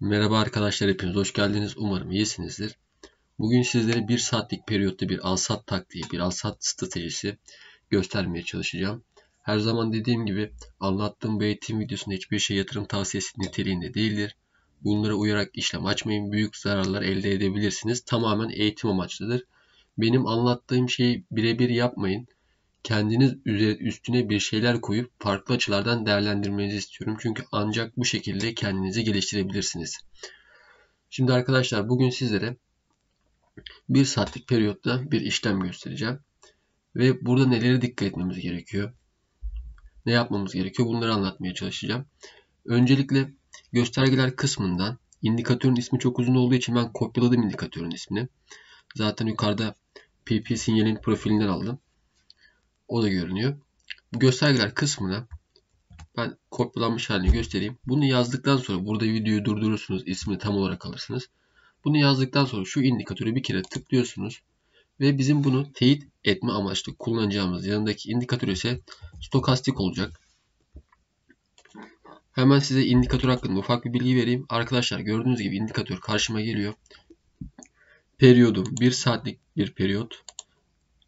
Merhaba arkadaşlar, hepiniz hoş geldiniz. Umarım iyisinizdir. Bugün sizlere 1 saatlik periyotta bir al-sat taktiği, bir al-sat stratejisi göstermeye çalışacağım. Her zaman dediğim gibi anlattığım bu eğitim videosunda hiçbir şey yatırım tavsiyesi niteliğinde değildir. Bunlara uyarak işlem açmayın, büyük zararlar elde edebilirsiniz. Tamamen eğitim amaçlıdır. Benim anlattığım şeyi birebir yapmayın. Kendiniz üstüne bir şeyler koyup farklı açılardan değerlendirmenizi istiyorum. Çünkü ancak bu şekilde kendinizi geliştirebilirsiniz. Şimdi arkadaşlar bugün sizlere 1 saatlik periyotta bir işlem göstereceğim. Ve burada nelere dikkat etmemiz gerekiyor? Ne yapmamız gerekiyor? Bunları anlatmaya çalışacağım. Öncelikle göstergeler kısmından indikatörün ismi çok uzun olduğu için ben kopyaladım indikatörün ismini. Zaten yukarıda PP sinyalin profilinden aldım. O da görünüyor. Bu göstergeler kısmına ben kopyalanmış halini göstereyim. Bunu yazdıktan sonra burada videoyu durdurursunuz. İsmini tam olarak alırsınız. Bunu yazdıktan sonra şu indikatörü bir kere tıklıyorsunuz. Ve bizim bunu teyit etme amaçlı kullanacağımız yanındaki indikatör ise stokastik olacak. Hemen size indikatör hakkında ufak bir bilgi vereyim. Arkadaşlar gördüğünüz gibi indikatör karşıma geliyor. Periyodum 1 saatlik bir periyot.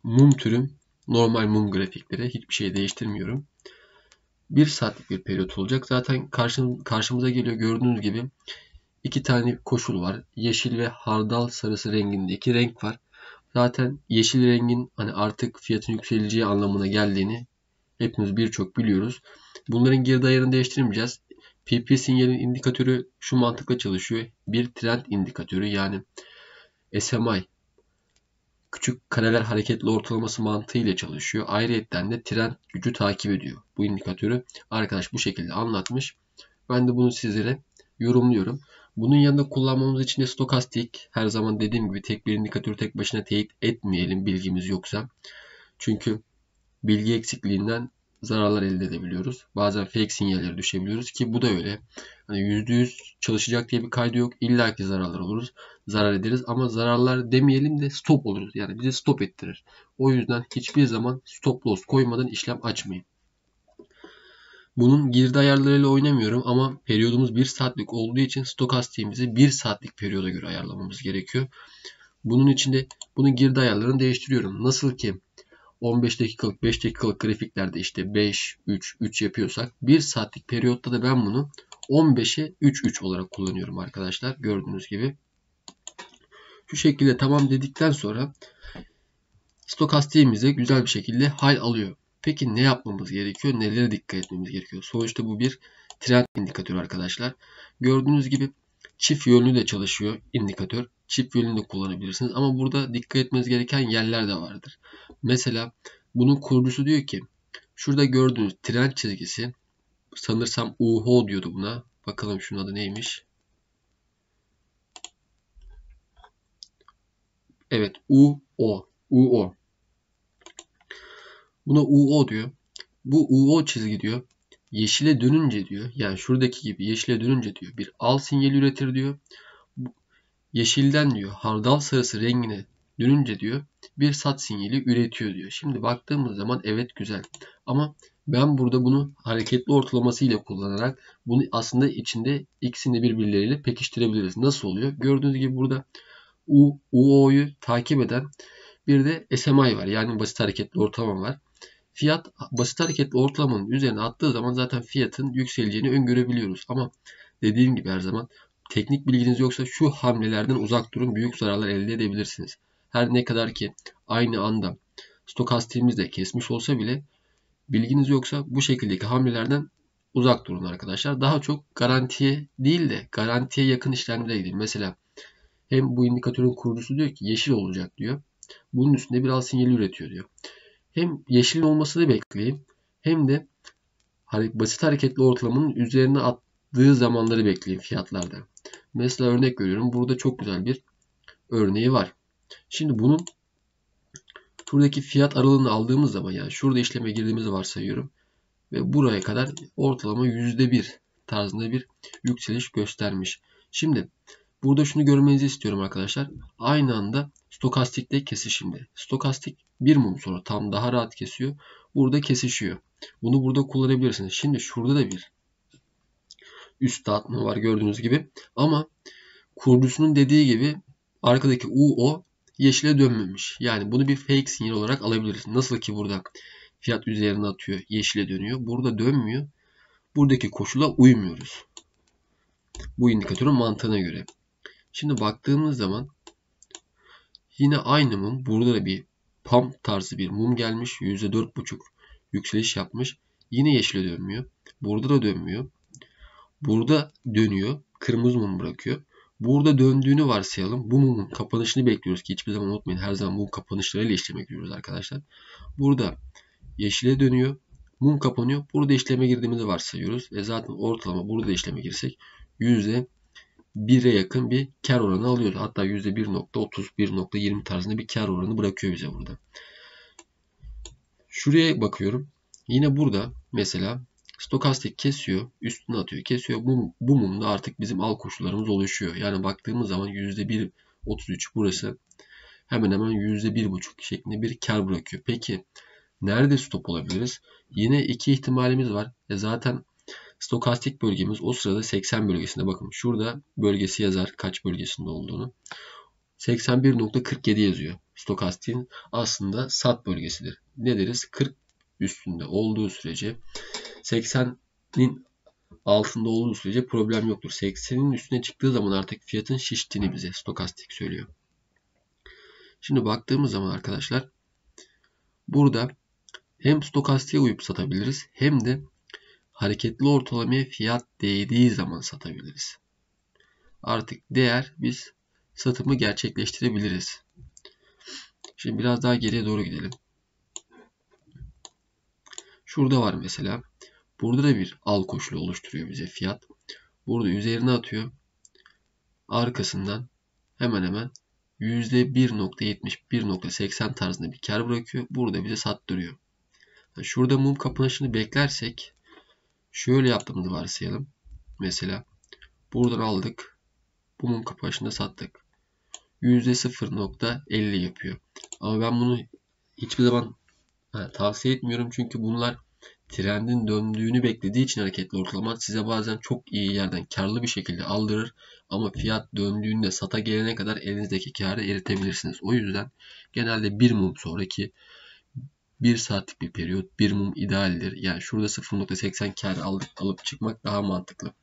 Mum türüm normal mum grafikleri. Hiçbir şey değiştirmiyorum. 1 saatlik bir periyot olacak. Zaten karşımıza geliyor gördüğünüz gibi. 2 tane koşul var. Yeşil ve hardal sarısı renginde 2 renk var. Zaten yeşil rengin hani artık fiyatın yükseleceği anlamına geldiğini hepimiz birçok biliyoruz. Bunların girdi ayarını değiştirmeyeceğiz. PP sinyalin indikatörü şu mantıkla çalışıyor. Bir trend indikatörü yani SMI küçük kareler hareketli ortalaması mantığı ile çalışıyor. Ayrıyetten de trend gücü takip ediyor. Bu indikatörü arkadaş bu şekilde anlatmış. Ben de bunu sizlere yorumluyorum. Bunun yanında kullanmamız için de stokastik. Her zaman dediğim gibi tek bir indikatörü tek başına teyit etmeyelim bilgimiz yoksa. Çünkü bilgi eksikliğinden zararlar elde edebiliyoruz. Bazen fake sinyalleri düşebiliyoruz ki bu da öyle. Hani %100 çalışacak diye bir kaydı yok. İlla ki zararlar oluruz. Zarar ederiz ama zararlar demeyelim de stop oluruz. Yani bizi stop ettirir. O yüzden hiçbir zaman stop loss koymadan işlem açmayın. Bunun girdi ayarlarıyla oynamıyorum ama periyodumuz 1 saatlik olduğu için stokastiğimizi 1 saatlik periyoda göre ayarlamamız gerekiyor. Bunun için de bunun girdi ayarlarını değiştiriyorum. Nasıl ki 15 dakikalık 5 dakikalık grafiklerde işte 5, 3, 3 yapıyorsak 1 saatlik periyotta da ben bunu 15'e 3, 3 olarak kullanıyorum arkadaşlar. Gördüğünüz gibi. Şu şekilde tamam dedikten sonra stokastiğimize güzel bir şekilde hal alıyor. Peki ne yapmamız gerekiyor? Nelere dikkat etmemiz gerekiyor? Sonuçta bu bir trend indikatörü arkadaşlar. Gördüğünüz gibi çift yönlü de çalışıyor indikatör. Çift yönlü de kullanabilirsiniz. Ama burada dikkat etmeniz gereken yerler de vardır. Mesela bunun kurucusu diyor ki şurada gördüğünüz trend çizgisi sanırsam UHO diyordu buna. Bakalım şunun adı neymiş? Evet UO. UO. Buna UO diyor. Bu UO çizgi diyor. Yeşile dönünce diyor. Yani şuradaki gibi yeşile dönünce diyor. Bir al sinyali üretir diyor. Yeşilden diyor hardal sarısı rengine dönünce diyor bir sat sinyali üretiyor diyor. Şimdi baktığımız zaman evet güzel. Ama ben burada bunu hareketli ortalaması ile kullanarak bunu aslında içinde ikisini birbirleriyle pekiştirebiliriz. Nasıl oluyor? Gördüğünüz gibi burada UO'yu takip eden bir de SMI var. Yani basit hareketli ortalama var. Fiyat basit hareketli ortalamanın üzerine attığı zaman zaten fiyatın yükseleceğini öngörebiliyoruz. Ama dediğim gibi her zaman teknik bilginiz yoksa şu hamlelerden uzak durun. Büyük zararlar elde edebilirsiniz. Her ne kadar ki aynı anda stokastiğimiz de kesmiş olsa bile bilginiz yoksa bu şekildeki hamlelerden uzak durun arkadaşlar. Daha çok garantiye değil de garantiye yakın işlemlere gidin. Mesela hem bu indikatörün kurucusu diyor ki yeşil olacak diyor. Bunun üstünde bir al sinyali üretiyor diyor. Hem yeşil olmasını bekleyin hem de basit hareketli ortalamanın üzerine attığı zamanları bekleyin fiyatlarda. Mesela örnek veriyorum. Burada çok güzel bir örneği var. Şimdi bunun şuradaki fiyat aralığını aldığımız zaman yani şurada işleme girdiğimizi varsayıyorum. Ve buraya kadar ortalama %1 tarzında bir yükseliş göstermiş. Şimdi burada şunu görmenizi istiyorum arkadaşlar. Aynı anda stokastikte kesişimde. Stokastik bir mum sonra tam daha rahat kesiyor. Burada kesişiyor. Bunu burada kullanabilirsiniz. Şimdi şurada da bir Üst dağıtma var gördüğünüz gibi. Ama kurucusunun dediği gibi arkadaki UO yeşile dönmemiş. Yani bunu bir fake sinyal olarak alabiliriz. Nasıl ki burada fiyat üzerine atıyor, yeşile dönüyor. Burada dönmüyor. Buradaki koşula uymuyoruz. Bu indikatörün mantığına göre. Şimdi baktığımız zaman yine aynı mum. Burada da bir pump tarzı bir mum gelmiş. %4,5 yükseliş yapmış. Yine yeşile dönmüyor. Burada da dönmüyor. Burada dönüyor. Kırmızı mum bırakıyor. Burada döndüğünü varsayalım. Bu mumun kapanışını bekliyoruz ki hiçbir zaman unutmayın. Her zaman mum kapanışlarıyla işleme giriyoruz arkadaşlar. Burada yeşile dönüyor. Mum kapanıyor. Burada işleme girdiğimizi varsayıyoruz. Zaten ortalama burada işleme girsek %1'e yakın bir kar oranı alıyoruz. Hatta %1,30, 1,20 tarzında bir kar oranı bırakıyor bize burada. Şuraya bakıyorum. Yine burada mesela stokastik kesiyor, üstüne atıyor, kesiyor. Bu mumda artık bizim al koşullarımız oluşuyor. Yani baktığımız zaman %1,33 burası hemen hemen %1,5 şeklinde bir kar bırakıyor. Peki nerede stop olabiliriz? Yine iki ihtimalimiz var. Zaten stokastik bölgemiz o sırada 80 bölgesinde. Bakın şurada bölgesi yazar kaç bölgesinde olduğunu. 81,47 yazıyor. Stokastiğin aslında sat bölgesidir. Ne deriz? 40 üstünde olduğu sürece 80'in altında olduğu sürece problem yoktur. 80'in üstüne çıktığı zaman artık fiyatın şiştiğini bize stokastik söylüyor. Şimdi baktığımız zaman arkadaşlar burada hem stokastiğe uyup satabiliriz hem de hareketli ortalamaya fiyat değdiği zaman satabiliriz. Artık değer biz satımı gerçekleştirebiliriz. Şimdi biraz daha geriye doğru gidelim. Şurada var mesela. Burada da bir al koşulu oluşturuyor bize fiyat. Burada üzerine atıyor. Arkasından hemen hemen %1,70, 1,80 tarzında bir kar bırakıyor. Burada bize sattırıyor. Şurada mum kapanışını beklersek şöyle yaptığımızı varsayalım. Mesela buradan aldık. Bu mum kapanışında sattık. %0,50 yapıyor. Ama ben bunu hiçbir zaman tavsiye etmiyorum. Çünkü bunlar trendin döndüğünü beklediği için hareketli ortalama size bazen çok iyi yerden karlı bir şekilde aldırır. Ama fiyat döndüğünde sata gelene kadar elinizdeki karı eritebilirsiniz. O yüzden genelde bir mum sonraki 1 saatlik bir periyot bir mum idealdir. Yani şurada 0,80 kar alıp çıkmak daha mantıklı.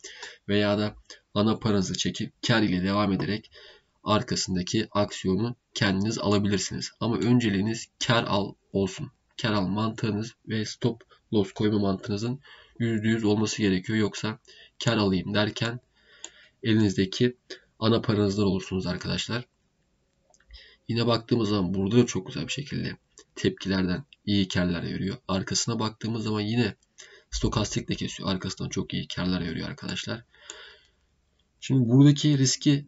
Veya da ana paranızı çekip kar ile devam ederek arkasındaki aksiyonu kendiniz alabilirsiniz. Ama önceliğiniz kar al olsun. Kar al mantığınız ve stop loss koyma mantığınızın %100 olması gerekiyor. Yoksa kar alayım derken elinizdeki ana paranızdan olursunuz arkadaşlar. Yine baktığımız zaman burada da çok güzel bir şekilde tepkilerden iyi karlar veriyor. Arkasına baktığımız zaman yine stokastikle kesiyor. Arkasından çok iyi karlar veriyor arkadaşlar. Şimdi buradaki riski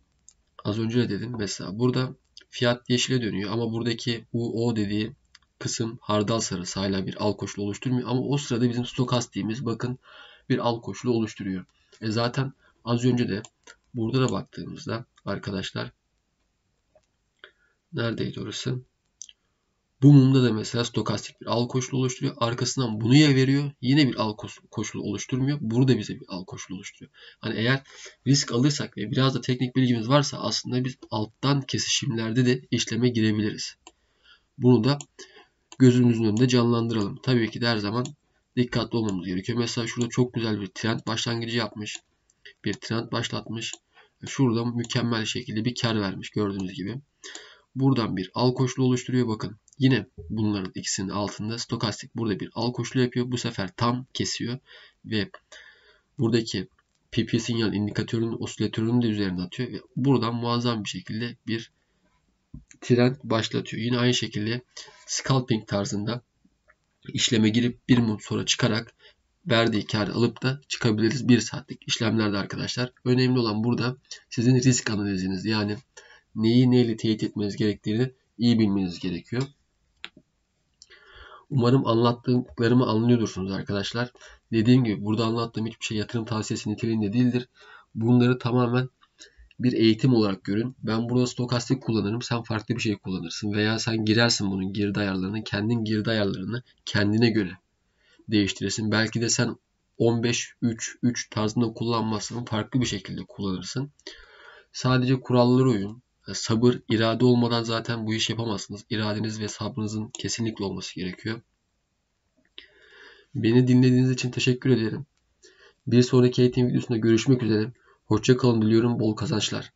az önce de dedim. Mesela burada fiyat yeşile dönüyor ama buradaki UO dediği kısım hardal sarısı hala bir al koşulu oluşturmuyor. Ama o sırada bizim stokastiğimiz bakın bir al koşulu oluşturuyor. Zaten az önce de burada da baktığımızda arkadaşlar neredeydi orası? Bu mumda da mesela stokastik bir al koşulu oluşturuyor. Arkasından bunu ya veriyor. Yine bir al koşulu oluşturmuyor. Burada bize bir al koşulu oluşturuyor. Hani eğer risk alırsak ve biraz da teknik bilgimiz varsa aslında biz alttan kesişimlerde de işleme girebiliriz. Bunu da gözümüzün önünde canlandıralım. Tabii ki de her zaman dikkatli olmamız gerekiyor. Mesela şurada çok güzel bir trend başlangıcı yapmış. Bir trend başlatmış. Şurada mükemmel şekilde bir kar vermiş gördüğünüz gibi. Buradan bir al koşulu oluşturuyor bakın. Yine bunların ikisinin altında stokastik burada bir al koşulu yapıyor. Bu sefer tam kesiyor ve buradaki PP sinyal indikatörünün osilatörünü de üzerine atıyor ve buradan muazzam bir şekilde bir trend başlatıyor. Yine aynı şekilde scalping tarzında işleme girip bir mum sonra çıkarak verdiği karı alıp da çıkabiliriz 1 saatlik işlemlerde arkadaşlar. Önemli olan burada sizin risk analiziniz. Yani neyi neyle teyit etmeniz gerektiğini iyi bilmeniz gerekiyor. Umarım anlattıklarımı anlıyorsunuz arkadaşlar. Dediğim gibi burada anlattığım hiçbir şey yatırım tavsiyesi niteliğinde değildir. Bunları tamamen bir eğitim olarak görün. Ben burada stokastik kullanırım. Sen farklı bir şey kullanırsın. Veya sen girersin bunun girdi ayarlarını. Kendin girdi ayarlarını kendine göre değiştirirsin. Belki de sen 15-3-3 tarzında kullanmazsın. Farklı bir şekilde kullanırsın. Sadece kurallara uyun. Sabır, irade olmadan zaten bu işi yapamazsınız. İradeniz ve sabrınızın kesinlikle olması gerekiyor. Beni dinlediğiniz için teşekkür ederim. Bir sonraki eğitim videosunda görüşmek üzere. Hoşça kalın diliyorum. Bol kazançlar.